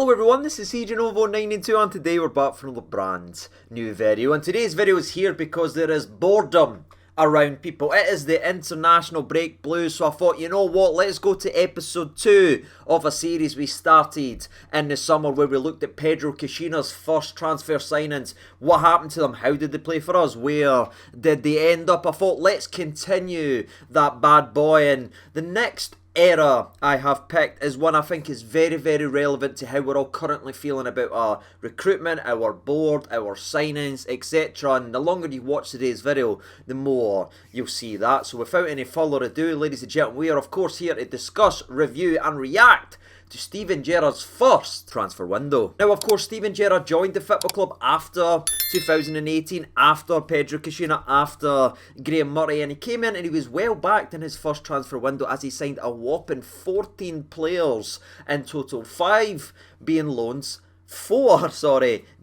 Hello everyone, this is CJNovo992 and today we're back for another brand new video. And today's video is here because there is boredom around people. It is the international break blues, so I thought, you know what, let's go to episode 2 of a series we started in the summer where we looked at Pedro Caixinha's first transfer signings. What happened to them? How did they play for us? Where did they end up? I thought, let's continue that bad boy. And the next era I have picked is one I think is very, very relevant to how we're all currently feeling about our recruitment, our board, our signings, etc. And the longer you watch today's video, the more you'll see that. So without any further ado, ladies and gentlemen, we are of course here to discuss, review and react to Steven Gerrard's first transfer window. Now, of course, Steven Gerrard joined the football club after 2018, after Pedro Caixinha, after Graham Murray, and he came in and he was well backed in his first transfer window as he signed a whopping 14 players in total, 5 being loans, 4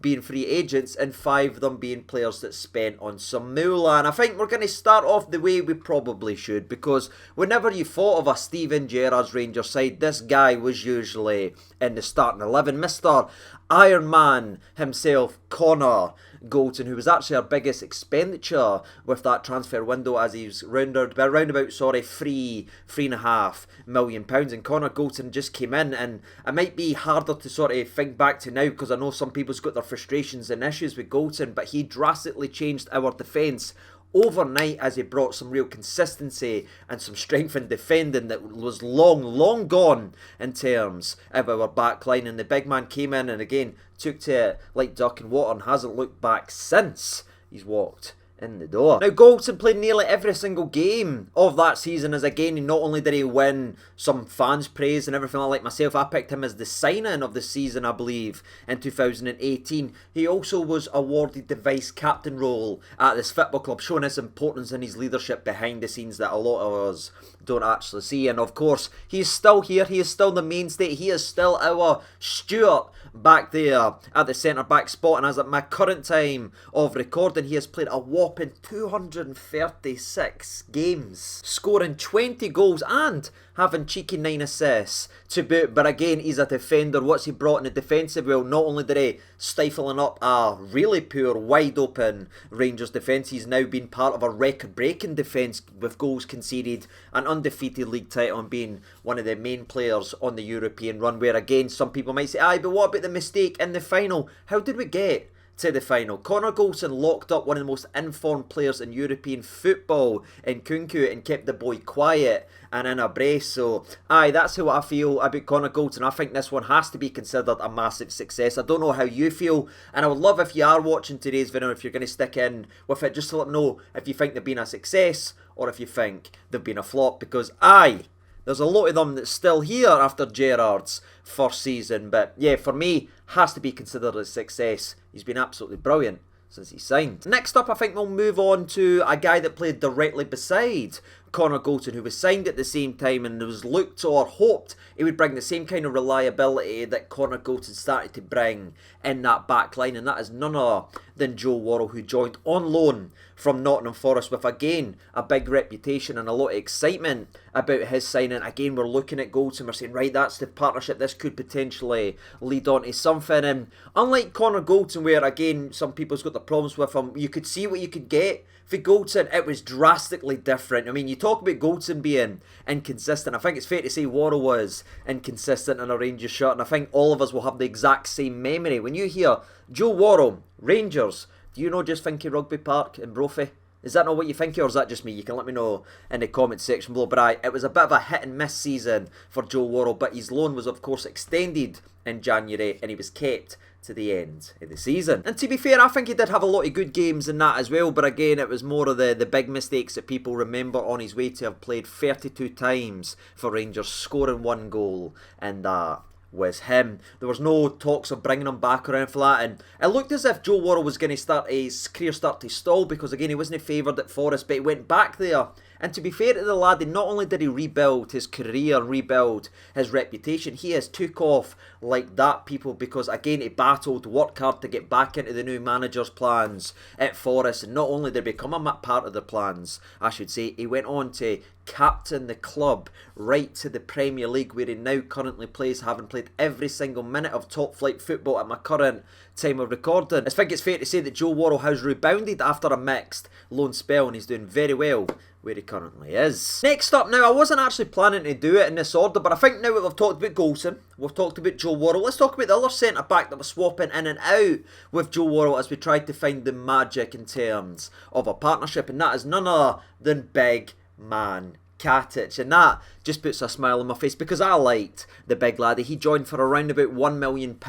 being free agents, and 5 of them being players that spent on some moolah. And I think we're going to start off the way we probably should, because whenever you thought of a Steven Gerrard's Rangers side, this guy was usually in the starting 11. Mr. Iron Man himself, Connor Goldson, who was actually our biggest expenditure with that transfer window, as he was around about £3.5 million. And Connor Goldson just came in, and it might be harder to sort of think back to now because I know some people's got their frustrations and issues with Goldson, but he drastically changed our defence overnight as he brought some real consistency and some strength in defending that was long gone in terms of our back line. And the big man came in and again took to it like duck and water and hasn't looked back since he's walked in the door. Now, Goldson played nearly every single game of that season, as again, not only did he win some fans' praise and everything like myself, I picked him as the signing of the season, I believe, in 2018. He also was awarded the vice-captain role at this football club, showing his importance and his leadership behind the scenes that a lot of us don't actually see. And of course, he's still here, he is still the mainstay, he is still our Stuart back there at the centre-back spot. And as at my current time of recording, he has played a whopping 236 games, scoring 20 goals and having cheeky 9 assists to boot. But again, he's a defender. What's he brought in the defensive? Well, not only did he stifling up a really poor, wide open Rangers defence, he's now been part of a record-breaking defence with goals conceded, an undefeated league title, and being one of the main players on the European run, where again, some people might say, aye, but what about the mistake in the final? How did we get to the final? Connor Goldson locked up one of the most informed players in European football in Kunku and kept the boy quiet and in a brace. So aye, that's how I feel about Connor Goldson. I think this one has to be considered a massive success. I don't know how you feel, and I would love if you are watching today's video, if you're going to stick in with it, just to let me know if you think they've been a success or if you think they've been a flop, because aye, there's a lot of them that's still here after Gerrard's first season. But yeah, for me, has to be considered a success. He's been absolutely brilliant since he signed. Next up, I think we'll move on to a guy that played directly beside Connor Goldson, who was signed at the same time and was looked or hoped he would bring the same kind of reliability that Connor Goldson started to bring in that back line, and that is none other than Joe Worrall, who joined on loan from Nottingham Forest with again a big reputation and a lot of excitement about his signing. Again, we're looking at Goldson, we're saying, right, that's the partnership, this could potentially lead on to something. And unlike Connor Goldson, where again some people's got the problems with him, you could see what you could get. For Goldson, it was drastically different. I mean, you talk about Goldson being inconsistent. I think it's fair to say Worrall was inconsistent in a Rangers shirt, and I think all of us will have the exact same memory. When you hear Joe Worrall, Rangers, do you not just think of Rugby Park and Brophy? Is that not what you think, or is that just me? You can let me know in the comment section below. But it was a bit of a hit and miss season for Joe Worrall, but his loan was of course extended in January and he was kept to the end of the season. And to be fair, I think he did have a lot of good games in that as well, but again, it was more of the big mistakes that people remember on his way to have played 32 times for Rangers, scoring 1 goal, and that was him. There was no talks of bringing him back or anything like that, and it looked as if Joe Worrall was going to start his career start to stall, because again, he wasn't favoured at Forest, but he went back there. And to be fair to the lad, not only did he rebuild his career and rebuild his reputation, he has took off like that, people, because again, he battled, worked hard to get back into the new manager's plans at Forest, and not only did he become a part of the plans, I should say, he went on to captain the club right to the Premier League, where he now currently plays, having played every single minute of top flight football at my current time of recording. I think it's fair to say that Joe Worrall has rebounded after a mixed loan spell, and he's doing very well where he currently is. Next up now, I wasn't actually planning to do it in this order, but I think now that we've talked about Goldson, we've talked about Joe Worrall, let's talk about the other centre-back that was swapping in and out with Joe Worrall as we tried to find the magic in terms of a partnership, and that is none other than big man Katic, and that just puts a smile on my face because I liked the big laddie. He joined for around about £1 million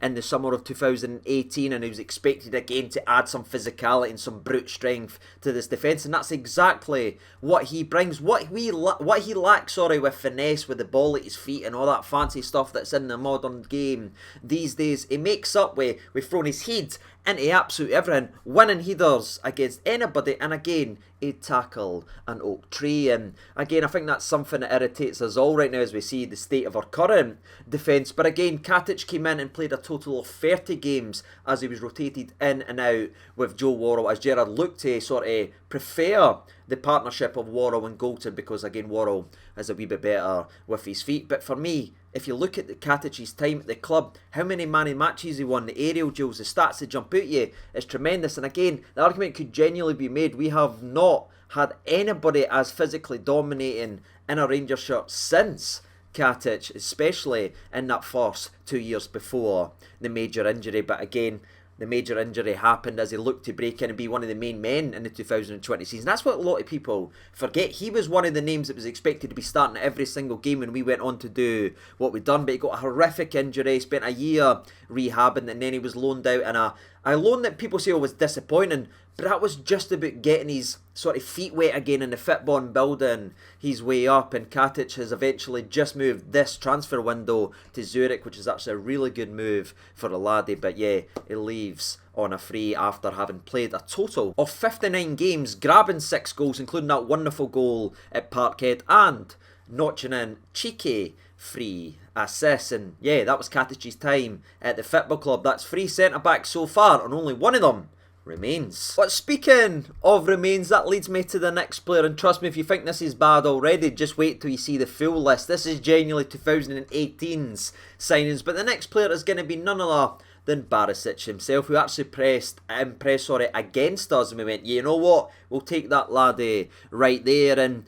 in the summer of 2018, and he was expected again to add some physicality and some brute strength to this defence, and that's exactly what he brings. What he lacks, with finesse with the ball at his feet and all that fancy stuff that's in the modern game these days, he makes up with throwing his head into absolute everything, winning headers against anybody, and again, he'd tackle an oak tree. And again, I think that's something that irritates us all right now as we see the state of our current defence. But again, Katic came in and played a total of 30 games as he was rotated in and out with Joe Worrall, as Gerrard looked to sort of prefer the partnership of Worrall and Goldson, because again, Worrall is a wee bit better with his feet. But for me, if you look at the Katic's time at the club, how many man matches he won, the aerial duels, the stats that jump out you, is tremendous. And again, the argument could genuinely be made, we have not had anybody as physically dominating in a Rangers shirt since Katic, especially in that first 2 years before the major injury. But again, the major injury happened as he looked to break in and be one of the main men in the 2020 season. That's what a lot of people forget. He was one of the names that was expected to be starting every single game when we went on to do what we'd done, but he got a horrific injury, spent a year rehabbing, and then he was loaned out in a loan that people say was disappointing, but that was just about getting his sort of feet wet again in the football and building his way up. And Katic has eventually just moved this transfer window to Zurich, which is actually a really good move for a laddie. But yeah, he leaves on a free after having played a total of 59 games, grabbing 6 goals, including that wonderful goal at Parkhead, and notching in cheeky free assists. And yeah, that was Katic's time at the football club. That's 3 centre-backs so far, and only one of them remains. But speaking of remains, that leads me to the next player, and trust me, if you think this is bad already, just wait till you see the full list. This is genuinely 2018's signings, but the next player is going to be none other than Barisic himself, who actually impressed against us, and we went, you know what, we'll take that laddie right there. And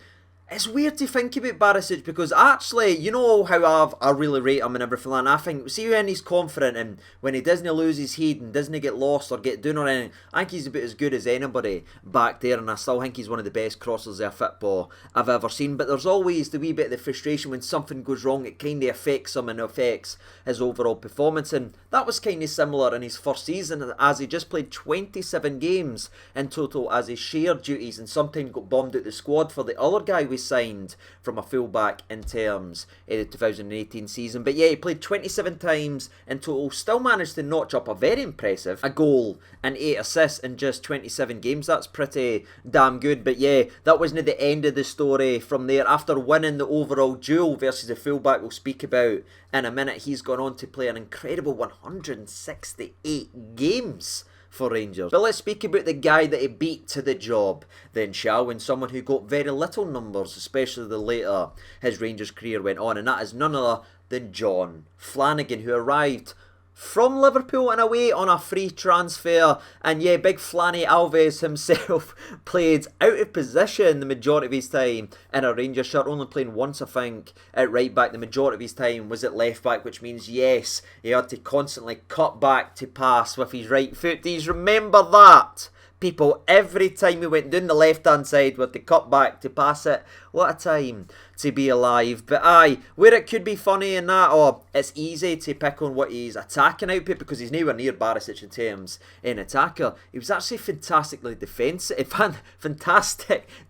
it's weird to think about Barisic because actually, you know how I really rate him and everything, and I think, see when he's confident and when he doesn't lose his head and doesn't get lost or get down or anything, I think he's about as good as anybody back there, and I still think he's one of the best crossers of football I've ever seen. But there's always the wee bit of the frustration when something goes wrong, it kind of affects him and affects his overall performance, and that was kind of similar in his first season, as he just played 27 games in total as he shared duties and sometimes got bombed out the squad for the other guy we signed from a fullback in terms of the 2018 season. But yeah, he played 27 times in total, still managed to notch up a very impressive a goal and 8 assists in just 27 games. That's pretty damn good. But yeah, that wasn't the end of the story from there. After winning the overall duel versus the fullback we'll speak about in a minute, he's gone on to play an incredible 168 games for Rangers. But let's speak about the guy that he beat to the job then, shall we? And someone who got very little numbers, especially the later his Rangers career went on, and that is none other than John Flanagan, who arrived from Liverpool in a way on a free transfer. And yeah, big Flanny Alves himself played out of position the majority of his time in a Rangers shirt, only playing once I think at right back. The majority of his time was at left back, which means yes, he had to constantly cut back to pass with his right foot. Do you remember that, people? Every time we went down the left hand side with the cut back to pass it. What a time to be alive. But aye, where it could be funny in that, or it's easy to pick on what his attacking output, because he's nowhere near Barisic in terms in attacker. He was actually fantastic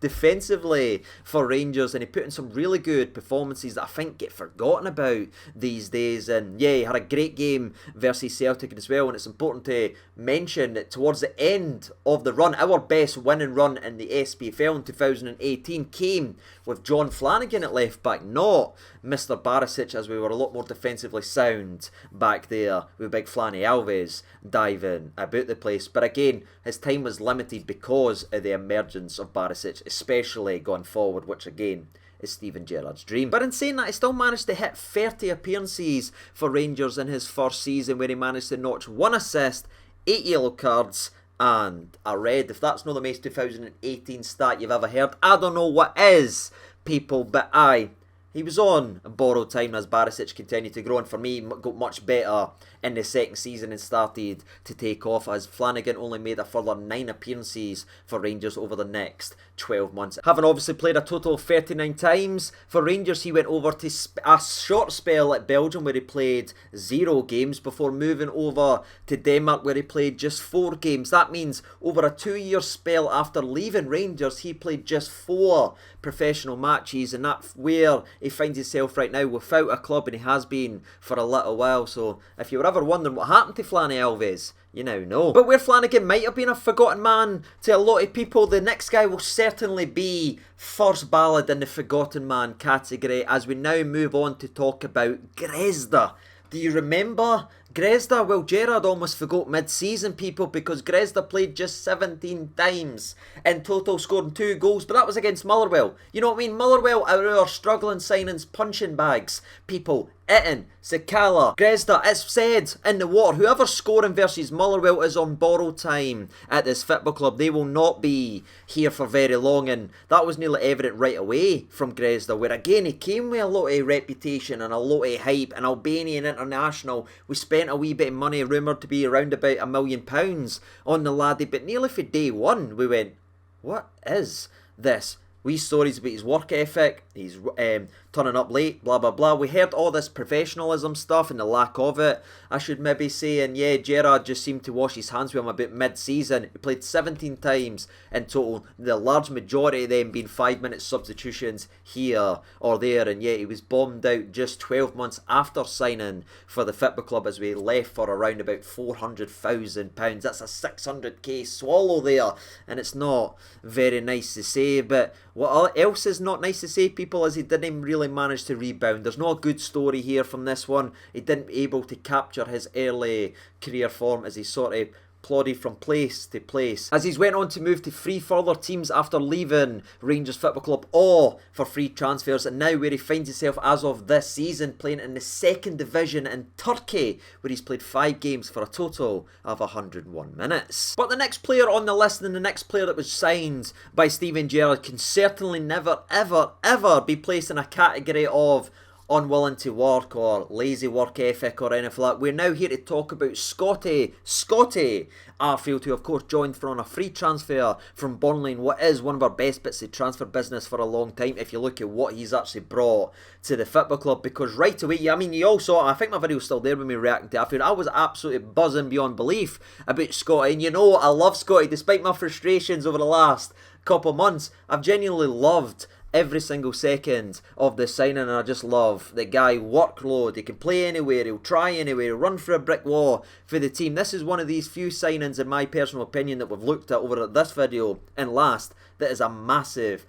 defensively for Rangers, and he put in some really good performances that I think get forgotten about these days. And yeah, he had a great game versus Celtic as well, and it's important to mention that towards the end of the run, our best winning run in the SPFL in 2018 came with John Flanagan Flanagan at left back, not Mr. Barisic, as we were a lot more defensively sound back there with big Flanny Alves diving about the place. But again, his time was limited because of the emergence of Barisic, especially going forward, which again is Steven Gerrard's dream. But in saying that, he still managed to hit 30 appearances for Rangers in his first season, where he managed to notch 1 assist, 8 yellow cards and a red. If that's not the most 2018 stat you've ever heard, I don't know what is, people. But aye, he was on borrowed time as Barisic continued to grow, and for me got much better in the second season and started to take off, as Flanagan only made a further 9 appearances for Rangers over the next 12 months. Having obviously played a total of 39 times for Rangers, he went over to a short spell at Belgium where he played 0 games before moving over to Denmark where he played just 4 games. That means over a 2-year spell after leaving Rangers, he played just 4 professional matches, and that's where he finds himself right now without a club, and he has been for a little while. So if you were ever wondering what happened to Flanny Alves, you now know. But where Flanagan might have been a forgotten man to a lot of people, the next guy will certainly be first ballad in the forgotten man category, as we now move on to talk about Grezda. Do you remember Grezda? Well, Gerrard almost forgot mid-season, people, because Grezda played just 17 times in total, scoring 2 goals, but that was against Motherwell. You know what I mean? Motherwell are our struggling signings punching bags, people. Itten, Sakala, Grezda, it's said in the water, whoever's scoring versus Motherwell is on borrowed time at this football club. They will not be here for very long, and that was nearly evident right away from Grezda, where again he came with a lot of reputation and a lot of hype. An Albanian international, we spent a wee bit of money, rumoured to be around about £1 million on the laddie, but nearly for day one we went, what is this? Wee stories about his work ethic, he's turning up late, blah blah blah. We heard all this professionalism stuff and the lack of it, I should maybe say, and yeah, Gerrard just seemed to wash his hands with him about mid-season. He played 17 times in total, the large majority of them being 5-minute substitutions here or there, and yeah, he was bombed out just 12 months after signing for the football club, as we left for around about £400,000. That's a 600k swallow there, and it's not very nice to say. But what else is not nice to say, people, is he didn't really manage to rebound. There's no good story here from this one. He didn't be able to capture his early career form as he sort of plodded from place to place, as he's went on to move to 3 further teams after leaving Rangers Football Club, all for free transfers, and now where he finds himself as of this season playing in the 2nd division in Turkey, where he's played 5 games for a total of 101 minutes. But the next player on the list, and the next player that was signed by Steven Gerrard, can certainly never ever ever be placed in a category of unwilling to work or lazy work ethic or anything like that. We're now here to talk about Scotty Arfield, who of course joined for on a free transfer from Burnley, in what is one of our best bits of transfer business for a long time if you look at what he's actually brought to the football club. Because right away, I mean, you all saw, I think my video's still there when we reacting to Arfield, I was absolutely buzzing beyond belief about Scotty, and you know I love Scotty despite my frustrations over the last couple of months. I've genuinely loved every single second of the signing, and I just love the guy. Workload, he can play anywhere, he'll try anywhere, he'll run through a brick wall for the team. This is one of these few signings, in my personal opinion, that we've looked at over this video and last, that is a massive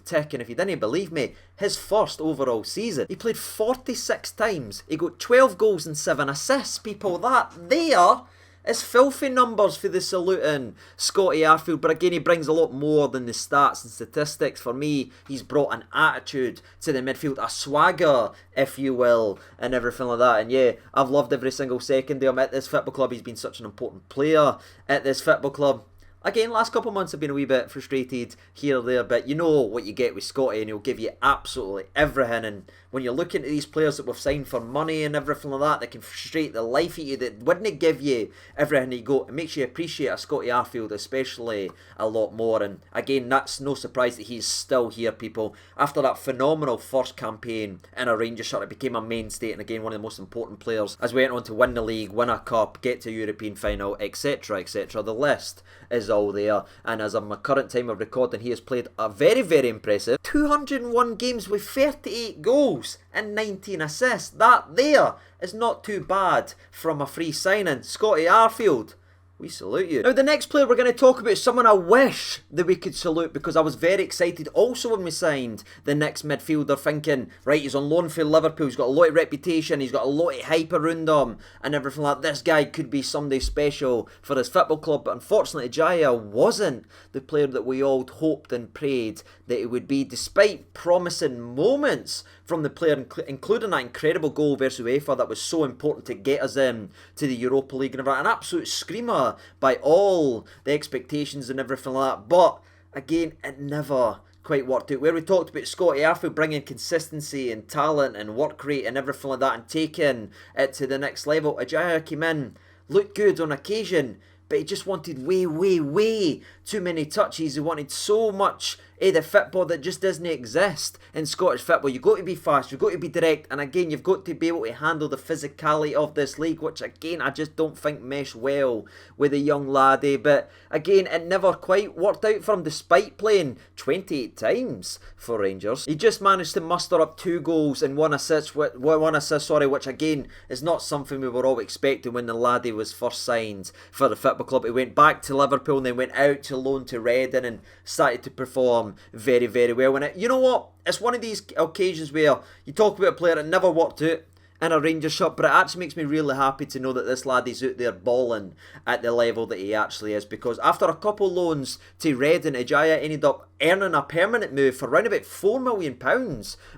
tick. And if you didn't believe me, his first overall season, he played 46 times, he got 12 goals and 7 assists, people. That there is filthy numbers for the saluting Scotty Arfield. But again, he brings a lot more than the stats and statistics. For me, he's brought an attitude to the midfield, a swagger, if you will, and everything like that. And yeah, I've loved every single second of him at this football club. He's been such an important player at this football club. Again, last couple of months have been a wee bit frustrated here or there, but you know what you get with Scotty, and he'll give you absolutely everything. And when you're looking at these players that we've signed for money and everything like that, that can frustrate the life of you, that wouldn't give you everything you got, it makes you appreciate a Scotty Arfield especially a lot more. And again, that's no surprise that he's still here, people. After that phenomenal first campaign in a Rangers shirt, it became a mainstay, and again, one of the most important players as we went on to win the league, win a cup, get to a European final, etc, etc. The list is all there, and as of my current time of recording, he has played a very impressive 201 games with 38 goals and 19 assists. That there is not too bad from a free signing. Scotty Arfield, we salute you. Now, the next player we're going to talk about is someone I wish that we could salute, because I was very excited also when we signed the next midfielder, thinking, right, he's on loan for Liverpool, he's got a lot of reputation, he's got a lot of hype around him and everything like that. This guy could be somebody special for his football club, but unfortunately Jaya wasn't the player that we all hoped and prayed that it would be, despite promising moments from the player, including that incredible goal versus UEFA that was so important to get us in to the Europa League, and an absolute screamer by all the expectations and everything like that. But again, it never quite worked out. Where we talked about Scotty Arfield bringing consistency and talent and work rate and everything like that and taking it to the next level, Ajaya came in, looked good on occasion, but he just wanted way too many touches. He wanted so much of the football that just doesn't exist in Scottish football. You've got to be fast, you've got to be direct, and again, you've got to be able to handle the physicality of this league, which again, I just don't think mesh well with a young laddie. But again, it never quite worked out for him, despite playing 28 times for Rangers. He just managed to muster up 2 goals and 1 assist, which again is not something we were all expecting when the laddie was first signed for the football club. He went back to Liverpool and then went out to loan to Reading and started to perform very well. And you know what? It's one of these occasions where you talk about a player that never worked out in a Rangers shirt, but it actually makes me really happy to know that this lad is out there balling at the level that he actually is, because after a couple loans to Reading, Ajaya ended up earning a permanent move for around about £4 million,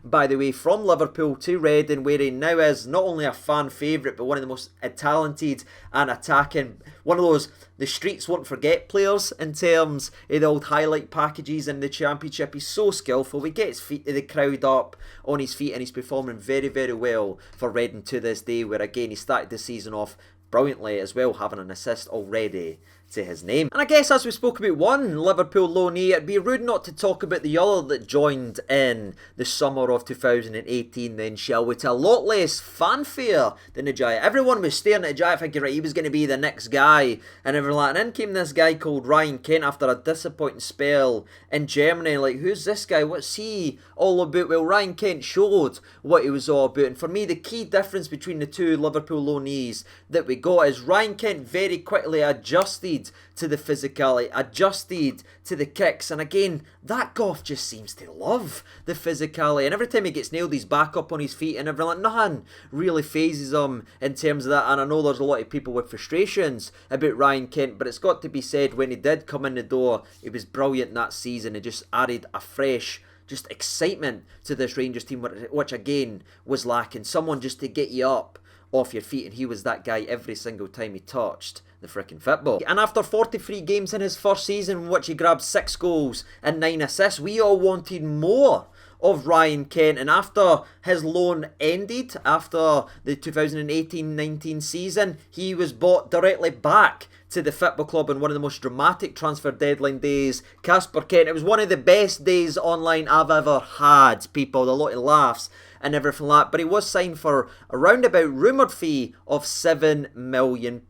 by the way, from Liverpool to Reading, where he now is not only a fan favourite, but one of the most talented and attacking, one of those the streets won't forget players in terms of the old highlight packages in the Championship. He's so skillful. He gets the crowd up on his feet, and he's performing very well for Reading to this day, where again he started the season off brilliantly as well, having an assist already to his name. And I guess as we spoke about one Liverpool loanee, it'd be rude not to talk about the other that joined in the summer of 2018 then, shall we, to a lot less fanfare than Ajaya. Everyone was staring at Ajaya thinking, right, he was going to be the next guy and everything like that. And in came this guy called Ryan Kent after a disappointing spell in Germany. Like, who's this guy? What's he all about? Well, Ryan Kent showed what he was all about. And for me, the key difference between the 2 Liverpool loanees that we got is Ryan Kent very quickly adjusted to the physicality, adjusted to the kicks, and again, that Goff just seems to love the physicality, and every time he gets nailed, he's back up on his feet and everything. Like, nothing really phases him in terms of that. And I know there's a lot of people with frustrations about Ryan Kent, but it's got to be said, when he did come in the door, he was brilliant that season. It just added a fresh excitement to this Rangers team, which again was lacking. Someone just to get you up off your feet, and he was that guy every single time he touched the frickin' football. And after 43 games in his first season, in which he grabbed 6 goals and 9 assists, we all wanted more of Ryan Kent. And after his loan ended, after the 2018-19 season, he was bought directly back to the football club in one of the most dramatic transfer deadline days. Casper Kent, it was one of the best days online I've ever had, people. A lot of laughs and everything like that. But he was signed for a roundabout rumoured fee of £7 million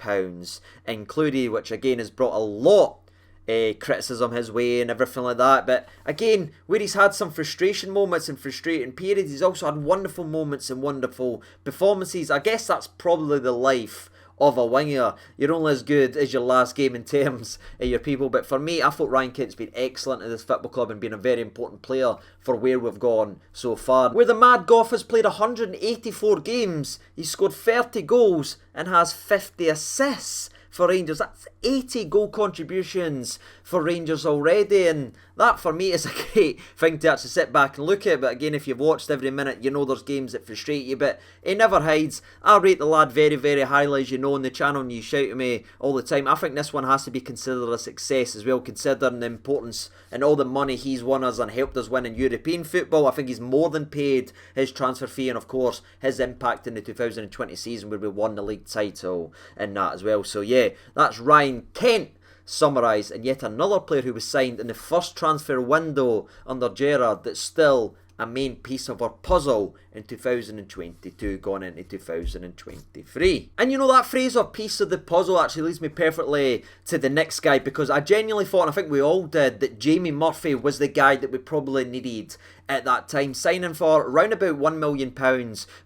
included, which again has brought a lot criticism his way and everything like that. But again, where he's had some frustration moments and frustrating periods, he's also had wonderful moments and wonderful performances. I guess that's probably the life of a winger. You're only as good as your last game in terms of your people. But for me, I thought Ryan Kent's been excellent at this football club and been a very important player for where we've gone so far. Where the Mad Goff has played 184 games, he's scored 30 goals and has 50 assists for Rangers. That's 80 goal contributions for Rangers already, and that for me is a great thing to actually sit back and look at. But again, if you've watched every minute, you know there's games that frustrate you, but he never hides. I rate the lad very highly, as you know, on the channel, and you shout at me all the time. I think this one has to be considered a success as well, considering the importance and all the money he's won us and helped us win in European football. I think he's more than paid his transfer fee, and of course his impact in the 2020 season where we won the league title and that as well. So yeah, that's Ryan Kent summarised, and yet another player who was signed in the first transfer window under Gerrard that's still a main piece of our puzzle in 2022 going into 2023. And you know, that phrase or piece of the puzzle actually leads me perfectly to the next guy, because I genuinely thought, and I think we all did, that Jamie Murphy was the guy that we probably needed at that time, signing for around about £1 million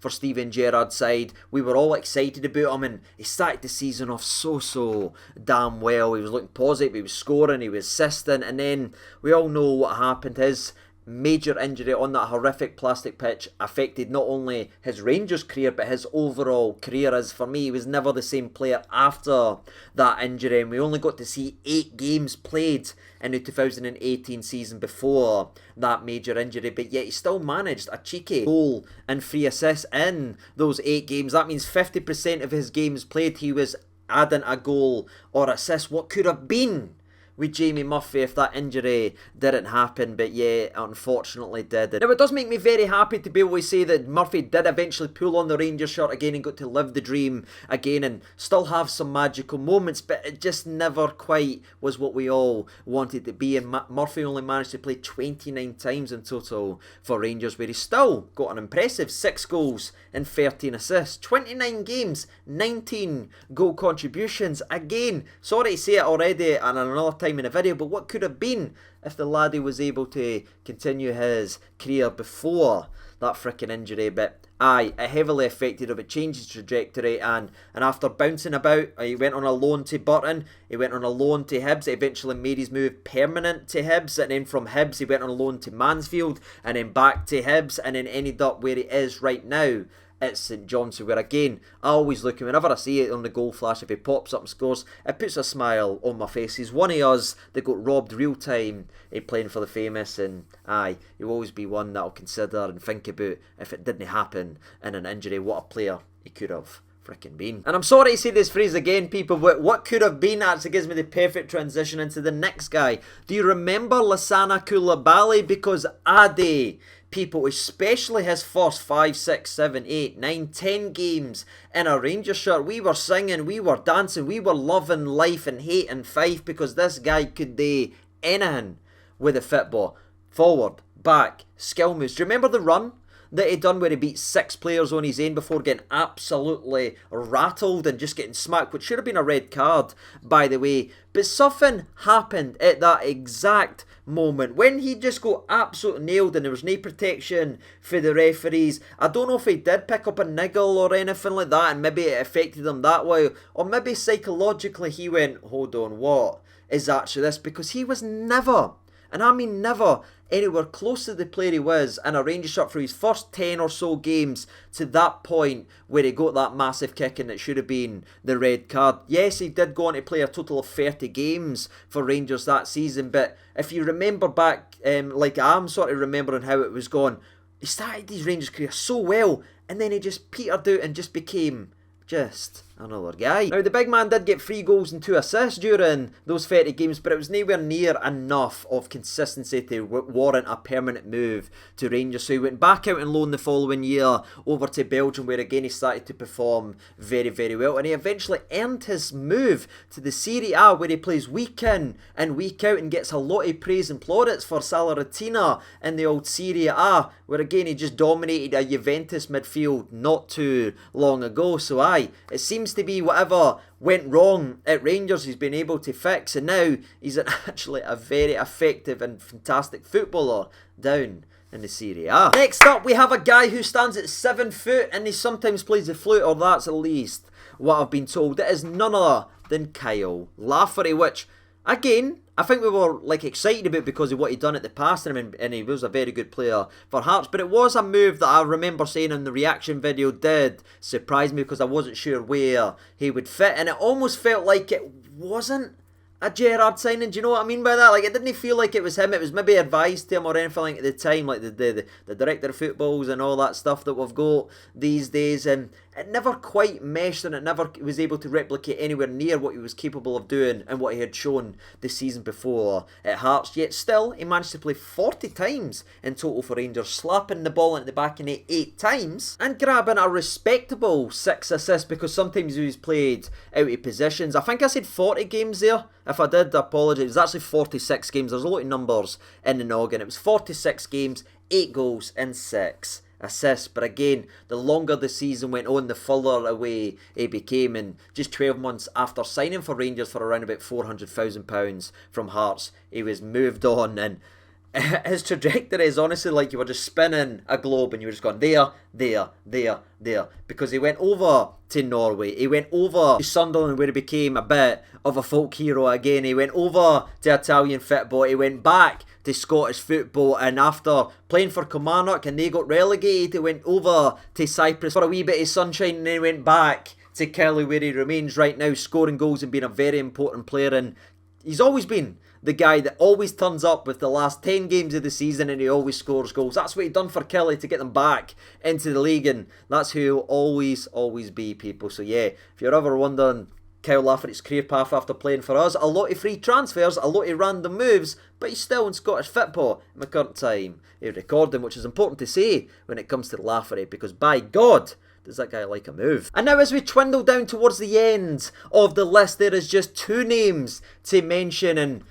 for Steven Gerrard's side. We were all excited about him, and he started the season off so damn well. He was looking positive, he was scoring, he was assisting, and then we all know what happened. His major injury on that horrific plastic pitch affected not only his Rangers career but his overall career, as for me he was never the same player after that injury, and we only got to see 8 games played in the 2018 season before that major injury, but yet he still managed a cheeky goal and 3 assists in those 8 games. That means 50% of his games played he was adding a goal or assist. What could have been with Jamie Murphy if that injury didn't happen, but yeah, unfortunately did. Now it does make me very happy to be able to say that Murphy did eventually pull on the Rangers shirt again and got to live the dream again and still have some magical moments, but it just never quite was what we all wanted to be, and Murphy only managed to play 29 times in total for Rangers, where he still got an impressive 6 goals and 13 assists, 29 games, 19 goal contributions. Again, sorry to say it already and another time in a video, but what could have been if the laddie was able to continue his career before that freaking injury? But aye, it heavily affected him. It changed his trajectory, and after bouncing about, he went on a loan to Burton, he went on a loan to Hibs, he eventually made his move permanent to Hibs, and then from Hibs he went on a loan to Mansfield, and then back to Hibs, and then ended up where he is right now at St Johnstone, where again, I always look at him, whenever I see it on the goal flash, if he pops up and scores, it puts a smile on my face. He's one of us that got robbed real time playing for the famous, and aye, he'll always be one that I'll consider and think about if it didn't happen in an injury, what a player he could have freaking been. And I'm sorry to say this phrase again, people, but what could have been actually gives me the perfect transition into the next guy. Do you remember Lassana Coulibaly? Because Ade, people, especially his first 5, 6, 7, 8, 9, 10 games in a Rangers shirt, we were singing, we were dancing, we were loving life and hating Fife, because this guy could do anything with a football. Forward, back, skill moves. Do you remember the run that he done where he beat 6 players on his own before getting absolutely rattled and just getting smacked, which should have been a red card, by the way? But something happened at that exact moment when he just got absolutely nailed and there was no protection for the referees. I don't know if he did pick up a niggle or anything like that and maybe it affected him that way, or maybe psychologically he went, hold on, what is actually this? Because he was never, and I mean never, anywhere close to the player he was in a Rangers shirt for his first 10 or so games to that point where he got that massive kick and it should have been the red card. Yes, he did go on to play a total of 30 games for Rangers that season, but if you remember back, like I'm sort of remembering how it was going, he started his Rangers career so well and then he just petered out and just became just another guy. Now the big man did get 3 goals and 2 assists during those 30 games, but it was nowhere near enough of consistency to warrant a permanent move to Rangers. So he went back out on loan the following year over to Belgium, where again he started to perform very well, and he eventually earned his move to the Serie A, where he plays week in and week out and gets a lot of praise and plaudits for Salernitana in the old Serie A, where again he just dominated a Juventus midfield not too long ago. So aye, it seems to be whatever went wrong at Rangers he's been able to fix, and now he's actually a very effective and fantastic footballer down in the Serie A. Next up we have a guy who stands at 7 foot and he sometimes plays the flute, or that's at least what I've been told. It is none other than Kyle Lafferty, which again I think we were like excited about because of what he'd done at the past, and he was a very good player for Hearts, but it was a move that I remember saying in the reaction video did surprise me because I wasn't sure where he would fit, and it almost felt like it wasn't a Gerrard signing. Do you know what I mean by that? Like, it didn't feel like it was him. It was maybe advised to him or anything like at the time, like the director of footballs and all that stuff that we've got these days, and it never quite meshed and it never was able to replicate anywhere near what he was capable of doing and what he had shown the season before at Hearts. Yet still, he managed to play 40 times in total for Rangers, slapping the ball into the back of net 8 times and grabbing a respectable 6 assists, because sometimes he was played out of positions. I think I said 40 games there. If I did, I apologise. It was actually 46 games. There's a lot of numbers in the noggin. It was 46 games, 8 goals and 6 assists. But again, the longer the season went on, the further away he became, and just 12 months after signing for Rangers for around about £400,000 from Hearts, he was moved on, and his trajectory is honestly like you were just spinning a globe and you were just going there, there, there, there. Because he went over to Norway, he went over to Sunderland where he became a bit of a folk hero again, he went over to Italian football, he went back to Scottish football, and after playing for Kilmarnock and they got relegated, he went over to Cyprus for a wee bit of sunshine and then he went back to Kelly where he remains right now, scoring goals and being a very important player. And he's always been the guy that always turns up with the last 10 games of the season and he always scores goals. That's what he done for Kelly to get them back into the league, and that's who he'll always be, people. So yeah, if you're ever wondering Kyle Lafferty's career path after playing for us, a lot of free transfers, a lot of random moves, but he's still in Scottish football in the current time. He's recording, which is important to say when it comes to Lafferty, because by God, does that guy like a move? And now as we dwindle down towards the end of the list, there is just 2 names to mention, and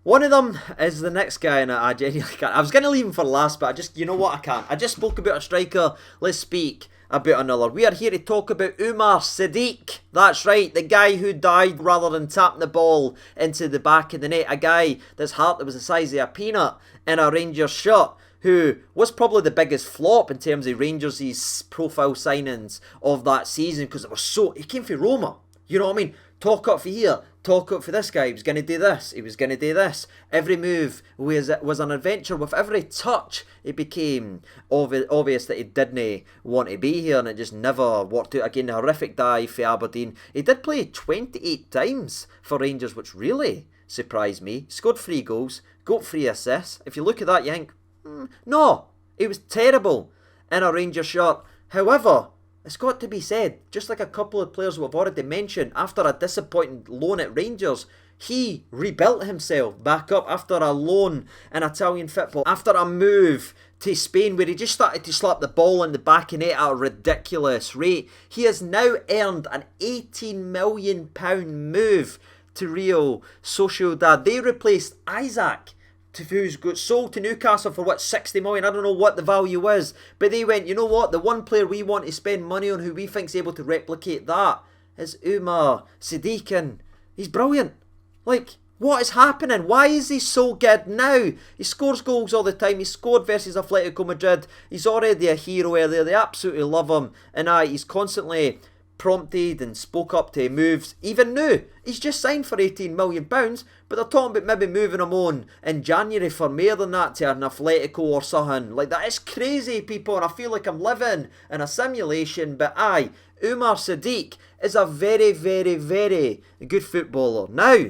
one of them is the next guy, and I genuinely can't. I was going to leave him for last, but you know what, I can't. I just spoke about a striker, let's speak about another. We are here to talk about Umar Sadiq. That's right, the guy who died rather than tapping the ball into the back of the net. A guy that's heart that was the size of a peanut in a Rangers shirt, who was probably the biggest flop in terms of Rangers' profile signings of that season, because it was so... He came from Roma, you know what I mean? Talk up for here, talk up for this guy, he was going to do this, he was going to do this. Every move was an adventure. With every touch, it became obvious that he didn't want to be here, and it just never worked out. Again, the horrific dive for Aberdeen. He did play 28 times for Rangers, which really surprised me. Scored 3 goals, got 3 assists. If you look at that, you think, no, he was terrible in a Rangers shirt. However, it's got to be said, just like a couple of players we've already mentioned, after a disappointing loan at Rangers, he rebuilt himself back up after a loan in Italian football, after a move to Spain where he just started to slap the ball in the back of net at a ridiculous rate. He has now earned an £18 million move to Real Sociedad. They replaced Isaac, who's got sold to Newcastle for what, 60 million? I don't know what the value is, but they went, you know what, the one player we want to spend money on who we think's able to replicate that is Umar Sadiq, and he's brilliant. Like, what is happening? Why is he so good now? He scores goals all the time. He scored versus Atletico Madrid. He's already a hero there. They absolutely love him, and he's constantly prompted and spoke up to moves. Even now, he's just signed for £18 million, but they're talking about maybe moving him on in January for more than that to an Atletico or something. Like, that is crazy, people, and I feel like I'm living in a simulation. But Umar Sadiq is a very, very, very good footballer. Now,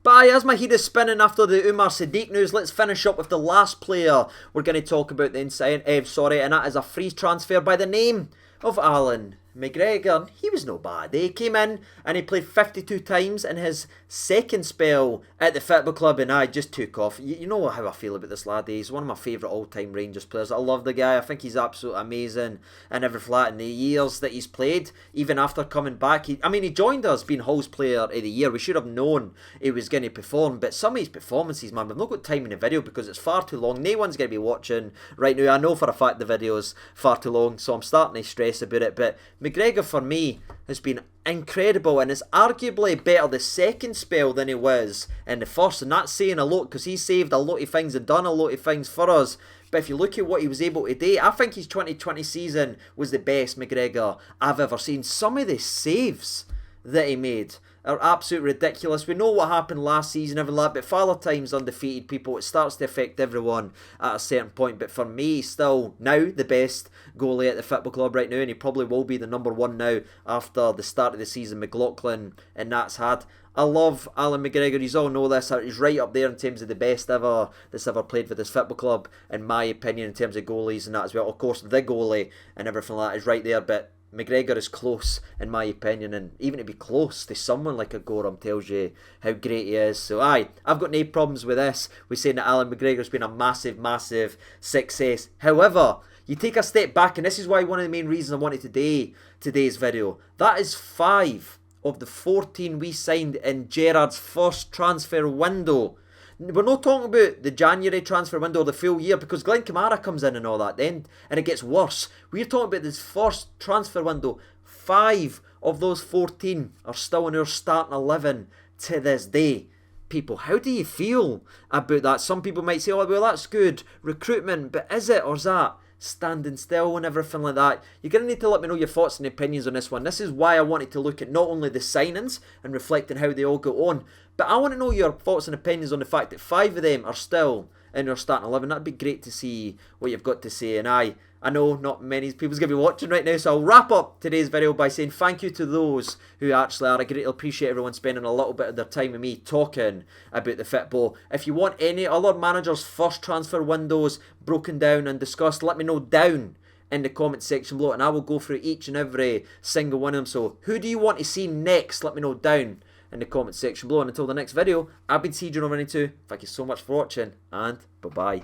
but as my head is spinning after the Umar Sadiq news, let's finish up with the last player we're going to talk about and that is a free transfer by the name of Alan McGregor. He was no bad. He came in and he played 52 times in his second spell at the football club, and I just took off. You know how I feel about this lad. He's one of my favourite all-time Rangers players. I love the guy. I think he's absolutely amazing in every flat. In the years that he's played, even after coming back, he joined us being Hull's player of the year. We should have known he was going to perform, but some of his performances, man, we've not got time in the video because it's far too long. No one's going to be watching right now. I know for a fact the video's far too long, so I'm starting to stress about it, but McGregor for me has been incredible and is arguably better the second spell than he was in the first, and that's saying a lot because he saved a lot of things and done a lot of things for us. But if you look at what he was able to do, I think his 2020 season was the best McGregor I've ever seen. Some of the saves that he made are absolutely ridiculous. We know what happened last season, but Father Time's undefeated, people. It starts to affect everyone at a certain point. But for me, he's still now the best goalie at the football club right now, and he probably will be the number one now after the start of the season McLaughlin and Nats had. I love Alan McGregor. You all know this. He's right up there in terms of the best ever that's ever played for this football club, in my opinion, in terms of goalies and that as well. Of course, the goalie and everything like that is right there, but McGregor is close in my opinion, and even to be close to someone like a Gorham tells you how great he is. So I've got no problems with this. We're saying that Alan McGregor's been a massive success. However, you take a step back, and this is why one of the main reasons I wanted today's video. That is 5 of the 14 we signed in Gerrard's first transfer window. We're not talking about the January transfer window or the full year, because Glenn Kamara comes in and all that then, and it gets worse. We're talking about this first transfer window. 5 of those 14 are still in our starting 11 to this day. people, how do you feel about that? Some people might say, oh, well, that's good recruitment, but is it, or is that standing still and everything like that? You're going to need to let me know your thoughts and opinions on this one. This is why I wanted to look at not only the signings and reflect on how they all go on, but I want to know your thoughts and opinions on the fact that 5 of them are still in their starting 11. That'd be great to see what you've got to say. And I know not many people's going to be watching right now, so I'll wrap up today's video by saying thank you to those who actually are. I greatly appreciate everyone spending a little bit of their time with me talking about the football. If you want any other managers' first transfer windows broken down and discussed, let me know down in the comment section below, and I will go through each and every single one of them. So who do you want to see next? Let me know down in the comment section below. And until the next video, I've been CJ92. Thank you so much for watching, and bye-bye.